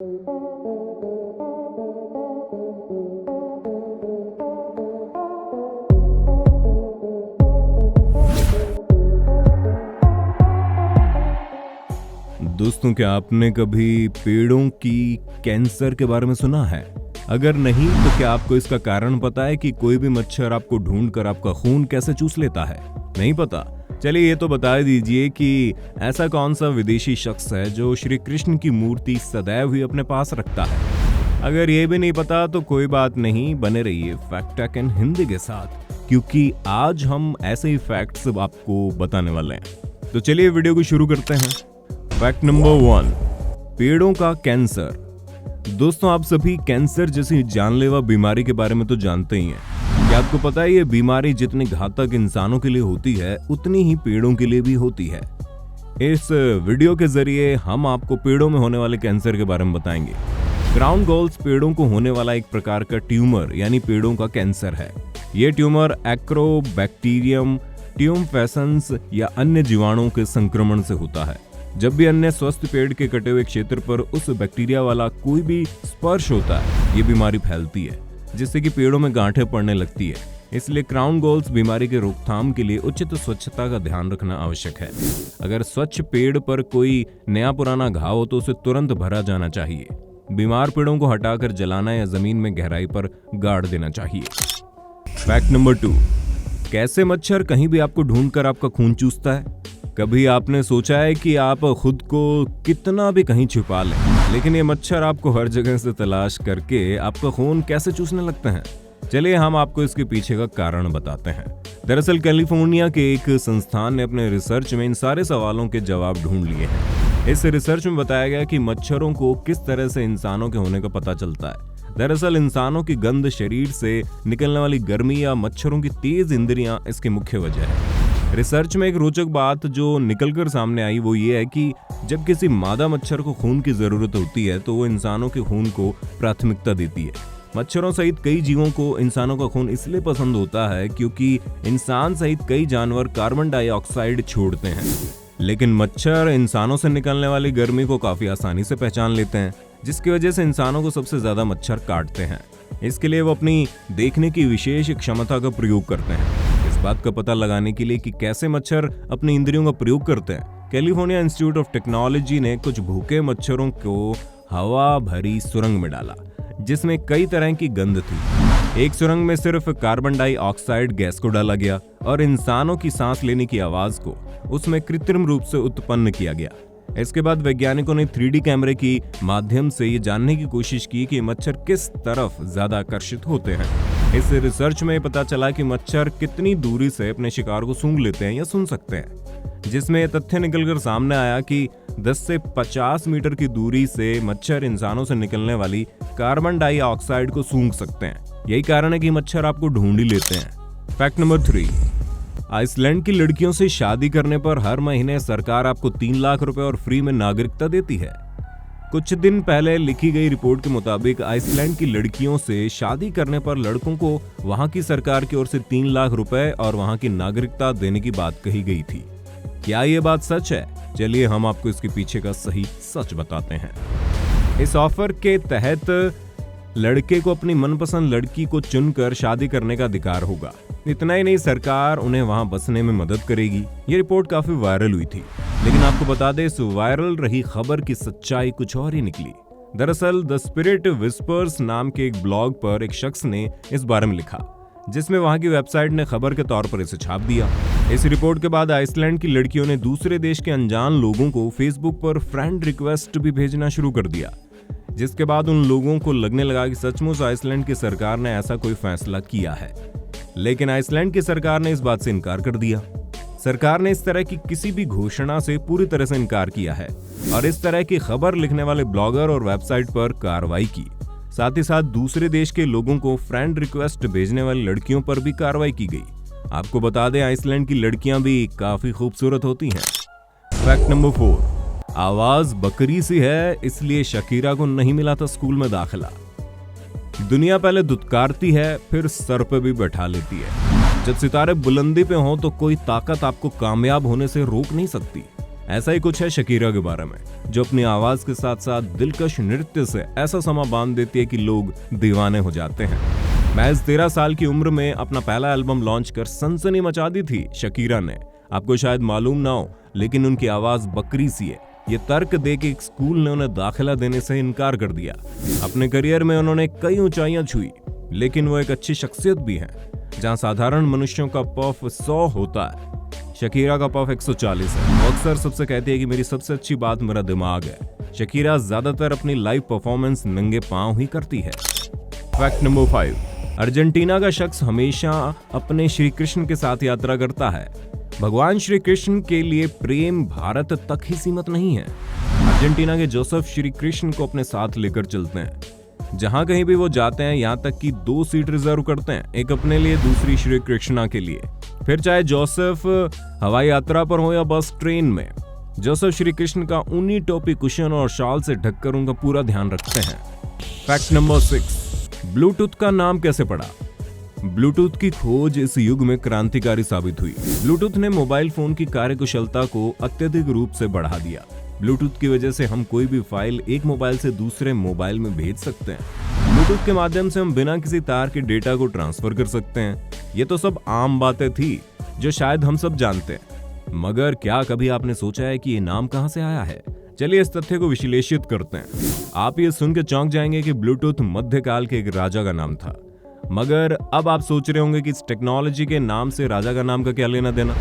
दोस्तों, क्या आपने कभी पेड़ों की कैंसर के बारे में सुना है? अगर नहीं तो क्या आपको इसका कारण पता है कि कोई भी मच्छर आपको ढूंढकर आपका खून कैसे चूस लेता है? नहीं पता? चलिए ये तो बता दीजिए कि ऐसा कौन सा विदेशी शख्स है जो श्री कृष्ण की मूर्ति सदैव ही अपने पास रखता है। अगर ये भी नहीं पता तो कोई बात नहीं, बने रहिए फैक्ट टेक इन हिंदी के साथ, क्योंकि आज हम ऐसे ही फैक्ट्स आपको बताने वाले हैं। तो चलिए वीडियो को शुरू करते हैं। फैक्ट नंबर 1, पेड़ों का कैंसर। दोस्तों, आप सभी कैंसर जैसी जानलेवा बीमारी के बारे में तो जानते ही हैं। क्या आपको पता है ये बीमारी जितनी घातक इंसानों के लिए होती है उतनी ही पेड़ों के लिए भी होती है। इस वीडियो के जरिए हम आपको पेड़ों में होने वाले कैंसर के बारे में बताएंगे। क्राउन गॉल्स पेड़ों को होने वाला एक प्रकार का ट्यूमर यानी पेड़ों का कैंसर है। ये ट्यूमर एक्रोबैक्टीरियम ट्यूम्फेसेंस या अन्य जीवाणुओं के संक्रमण से होता है। जब भी अन्य स्वस्थ पेड़ के कटे हुए क्षेत्र पर उस बैक्टीरिया वाला कोई भी स्पर्श होता है, ये बीमारी फैलती है, जिससे कि पेड़ों में गांठें पड़ने लगती है। इसलिए क्राउन गॉल्स बीमारी के रोकथाम के लिए उचित स्वच्छता का ध्यान रखना आवश्यक है। अगर स्वच्छ पेड़ पर कोई नया पुराना घाव हो तो उसे तुरंत भरा जाना चाहिए। बीमार पेड़ों को हटाकर जलाना या जमीन में गहराई पर गाड़ देना चाहिए। फैक्ट नंबर 2, कैसे मच्छर कहीं भी आपको ढूंढकर आपका खून चूसता है? कभी आपने सोचा है कि आप खुद को कितना भी कहीं छुपा लें, लेकिन ये मच्छर आपको हर जगह से तलाश करके आपका खून कैसे चूसने लगते हैं? चलिए हम आपको इसके पीछे का कारण बताते हैं। दरअसल कैलिफोर्निया के एक संस्थान ने अपने रिसर्च में इन सारे सवालों के जवाब ढूंढ लिए हैं। इस रिसर्च में बताया गया कि मच्छरों को किस तरह से इंसानों के होने का पता चलता है। दरअसल इंसानों की गंध, शरीर से निकलने वाली गर्मी या मच्छरों की तेज इंद्रियां इसकी मुख्य वजह है। रिसर्च में एक रोचक बात जो निकलकर सामने आई वो ये है कि जब किसी मादा मच्छर को खून की जरूरत होती है तो वो इंसानों के खून को प्राथमिकता देती है। मच्छरों सहित कई जीवों को इंसानों का खून इसलिए पसंद होता है क्योंकि इंसान सहित कई जानवर कार्बन डाइऑक्साइड छोड़ते हैं, लेकिन मच्छर इंसानों से निकलने वाली गर्मी को काफी आसानी से पहचान लेते हैं, जिसकी वजह से इंसानों को सबसे ज्यादा मच्छर काटते हैं। इसके लिए वो अपनी देखने की विशेष क्षमता का प्रयोग करते हैं। इस बात का पता लगाने के लिए कि कैसे मच्छर अपनी इंद्रियों का प्रयोग करते हैं, कैलिफोर्निया इंस्टीट्यूट ऑफ टेक्नोलॉजी ने कुछ भूखे मच्छरों को हवा भरी सुरंग में डाला, जिसमें कई तरह की गंध थी। एक सुरंग में सिर्फ कार्बन डाइऑक्साइड गैस को डाला गया और इंसानों की सांस लेने की आवाज को उसमें कृत्रिम रूप से उत्पन्न किया गया। इसके बाद वैज्ञानिकों ने 3D कैमरे की माध्यम से ये जानने की कोशिश की कि मच्छर किस तरफ ज्यादा आकर्षित होते हैं। इस रिसर्च में पता चला कि मच्छर कितनी दूरी से अपने शिकार को सूंघ लेते हैं या सुन सकते हैं, जिसमें यह तथ्य निकलकर सामने आया कि 10 से 50 मीटर की दूरी से मच्छर इंसानों से निकलने वाली कार्बन डाइऑक्साइड को सूंघ सकते हैं। यही कारण है कि मच्छर आपको ढूंढ ही लेते हैं। फैक्ट नंबर 3, आइसलैंड की लड़कियों से शादी करने पर हर महीने सरकार आपको 3 लाख रुपए और फ्री में नागरिकता देती है। कुछ दिन पहले लिखी गई रिपोर्ट के मुताबिक आइसलैंड की लड़कियों से शादी करने पर लड़कों को वहां की सरकार की ओर से 3 लाख रुपए और वहां की नागरिकता देने की बात कही गई थी। क्या ये बात सच है? चलिए हम आपको इसके पीछे का सही सच बताते हैं। इस ऑफर के तहत लड़के को अपनी मनपसंद लड़की को चुनकर शादी करने का अधिकार होगा। इतना ही नहीं, सरकार उन्हें वहां बसने में मदद करेगी। ये रिपोर्ट काफी वायरल हुई थी, लेकिन आपको बता दें इस वायरल रही खबर की सच्चाई कुछ और ही निकली। दरअसल द स्पिरिट विस्पर्स नाम के एक ब्लॉग पर एक शख्स ने इस बारे में लिखा, जिसमें वहां की वेबसाइट ने खबर के तौर पर इसे छाप दिया। इस रिपोर्ट के बाद आइसलैंड की लड़कियों ने दूसरे देश के अनजान लोगों को फेसबुक पर फ्रेंड रिक्वेस्ट भी भेजना शुरू कर दिया, जिसके बाद उन लोगों को लगने लगा कि सचमुच आइसलैंड की सरकार ने ऐसा कोई फैसला किया है। लेकिन आइसलैंड की सरकार ने इस बात से इनकार कर दिया। सरकार ने इस तरह की किसी भी घोषणा से पूरी तरह से इनकार किया है और इस तरह की खबर लिखने वाले ब्लॉगर और वेबसाइट पर कार्रवाई की। साथ ही साथ दूसरे देश के लोगों को फ्रेंड रिक्वेस्ट भेजने वाली लड़कियों पर भी कार्रवाई की गई। आपको बता दें आइसलैंड की लड़कियां भी काफी खूबसूरत होती हैं। फैक्ट नंबर 4, आवाज बकरी सी है इसलिए शकीरा को नहीं मिला था स्कूल में दाखिला। दुनिया पहले दुत्कारती है फिर सर पे भी बैठा लेती है। जब सितारे बुलंदी पे हों तो कोई ताकत आपको कामयाब होने से रोक नहीं सकती। ऐसा ही कुछ है शकीरा के बारे में, जो अपनी आवाज के साथ साथ दिलकश नृत्य से ऐसा समा बांध देती है कि लोग दीवाने हो जाते हैं। महज 13 साल की उम्र में अपना पहला एल्बम लॉन्च कर सनसनी मचा दी थी शकीरा ने। आपको शायद मालूम ना हो, लेकिन उनकी आवाज बकरी सी है। ये तर्क दे के एक स्कूल ने उन्हें दाखिला देने से इनकार कर दिया। अपने करियर में उन्होंने कई ऊंचाइयां छुई, लेकिन वो एक अच्छी शख्सियत भी है। जहां साधारण मनुष्यों का पफ 100 होता है, शकीरा का पफ 140 है। वो अक्सर सबसे कहती है कि मेरी सबसे अच्छी बात मेरा दिमाग है। शकीरा ज्यादातर अपनी लाइव परफॉर्मेंस नंगे पांव ही करती है। फैक्ट नंबर 5, अर्जेंटीना का शख्स हमेशा अपने श्री कृष्ण के साथ यात्रा करता है। भगवान श्री कृष्ण के लिए प्रेम भारत तक ही सीमित नहीं है। अर्जेंटीना के जोसेफ श्री कृष्ण को अपने साथ लेकर चलते हैं। जहां कहीं भी वो जाते हैं, यहां तक कि 2 सीट रिजर्व करते हैं, एक अपने लिए, दूसरी श्री कृष्णा के लिए। फिर चाहे जोसेफ हवाई यात्रा पर हो या बस ट्रेन में, जोसेफ श्री कृष्ण का ऊनी टोपी, कुशन और शॉल से ढककर उनका पूरा ध्यान रखते हैं। फैक्ट नंबर 6, ब्लूटूथ का नाम कैसे पड़ा? ब्लूटूथ की खोज इस युग में क्रांतिकारी साबित हुई। ब्लूटूथ ने मोबाइल फोन की कार्यकुशलता को अत्यधिक रूप से बढ़ा दिया। ब्लूटूथ की वजह से हम कोई भी फाइल एक मोबाइल से दूसरे मोबाइल में भेज सकते हैं। ब्लूटूथ के माध्यम से हम बिना किसी तार के डेटा को ट्रांसफर कर सकते हैं। ये तो सब आम बातें थी जो शायद हम सब जानते हैं, मगर क्या कभी आपने सोचा है कि ये नाम कहां से आया है? चलिए इस तथ्य को विश्लेषित करते हैं। आप ये सुन के चौंक जाएंगे कि ब्लूटूथ मध्यकाल के एक राजा का नाम था, मगर अब आप सोच रहे होंगे कि इस टेक्नोलॉजी के नाम से राजा का नाम का क्या लेना देना।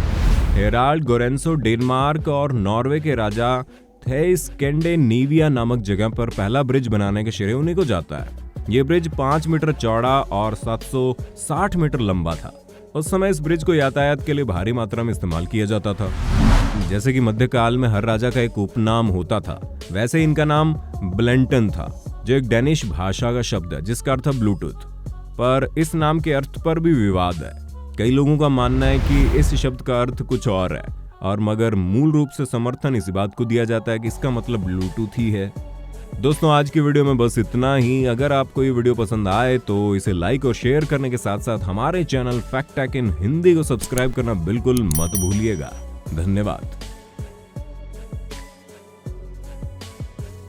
हेराल्ड गोरेंसो डेनमार्क और नॉर्वे के राजा थे स्कैंडिनेविया नामक जगह पर पहला ब्रिज बनाने का श्रेय उन्हीं को जाता है। ये ब्रिज 5 मीटर चौड़ा और 760 मीटर लंबा था। उस समय इस ब्रिज को यातायात के लिए भारी मात्रा में इस्तेमाल किया जाता था। जैसे कि मध्यकाल में हर राजा का एक उपनाम होता था, वैसे इनका नाम ब्लेंटन था, जो एक डेनिश भाषा का शब्द है जिसका अर्थ है ब्लूटूथ। पर इस नाम के अर्थ पर भी विवाद है। कई लोगों का मानना है कि इस शब्द का अर्थ कुछ और है, और मगर मूल रूप से समर्थन इसी बात को दिया जाता है कि इसका मतलब ब्लूटूथ ही है। दोस्तों, आज की वीडियो में बस इतना ही। अगर आपको ये वीडियो पसंद आए तो इसे लाइक और शेयर करने के साथ साथ हमारे चैनल फैक्ट टेक इन हिंदी को सब्सक्राइब करना बिल्कुल मत भूलिएगा। धन्यवाद।